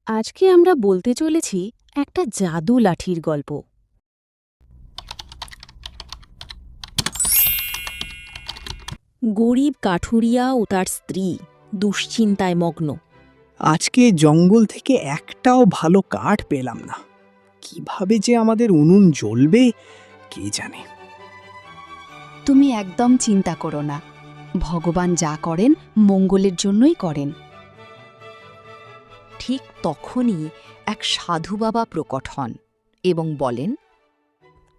আজকে আমরা বলতে চলেছি একটা জাদু লাঠির গল্প। গরিব কাঠুরিয়া ও তার স্ত্রী দুশ্চিন্তায় মগ্ন। আজকে জঙ্গল থেকে একটাও ভালো কাঠ পেলাম না। কিভাবে যে আমাদের উনুন জ্বলবে কে জানে। তুমি একদম চিন্তা করো না, ভগবান যা করেন মঙ্গলের জন্যই করেন। ঠিক তখনই এক সাধু বাবা প্রকট হন এবং বলেন,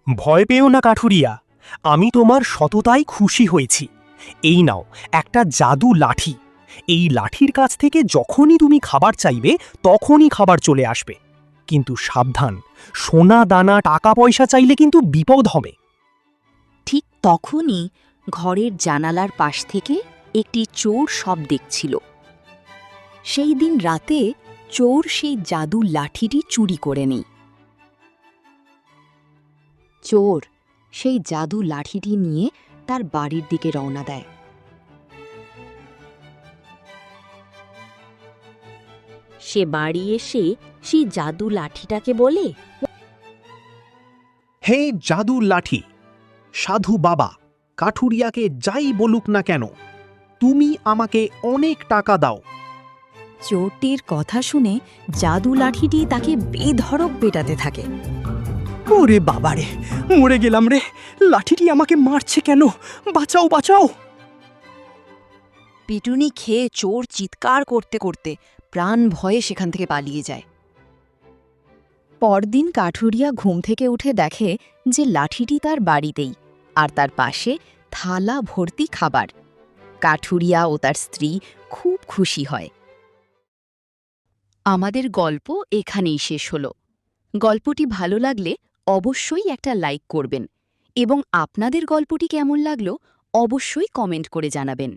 ভয় পেও না কাঠুরিয়া, আমি তোমার সততায় খুশি হয়েছি। এই নাও একটা জাদু লাঠি। এই লাঠির কাছ থেকে যখনই তুমি খাবার চাইবে তখনই খাবার চলে আসবে। কিন্তু সাবধান, সোনা দানা টাকা পয়সা চাইলে কিন্তু বিপদ হবে। ঠিক তখনই ঘরের জানালার পাশ থেকে একটি চোর সব দেখছিল। সেই দিন রাতে চোর সেই জাদু লাঠিটি চুরি করে নেয়। চোর সেই জাদু লাঠিটি নিয়ে তার বাড়ির দিকে রওনা দেয়। সে বাড়ি এসে সেই জাদু লাঠিটাকে বলে, হে জাদু লাঠি, সাধু বাবা কাঠুরিয়াকে যাই বলুক না কেন, তুমি আমাকে অনেক টাকা দাও। চোরটির কথা শুনে জাদু লাঠিটি তাকে বেধড়ক পেটাতে থাকে। ওরে বাবারে, মরে গেলাম রে। লাঠিটি আমাকে মারছে কেন? বাঁচাও বাঁচাও। পিটুনি খেয়ে চোর চিৎকার করতে করতে প্রাণ ভয়ে সেখান থেকে পালিয়ে যায়। পরদিন কাঠুরিয়া ঘুম থেকে উঠে দেখে যে লাঠিটি তার বাড়িতেই, আর তার পাশে থালা ভর্তি খাবার। কাঠুরিয়া ও তার স্ত্রী খুব খুশি হয়। আমাদের গল্প এখানেই শেষ হলো। গল্পটি ভালো লাগলে অবশ্যই একটা লাইক করবেন এবং আপনাদের গল্পটি কেমন লাগলো অবশ্যই কমেন্ট করে জানাবেন।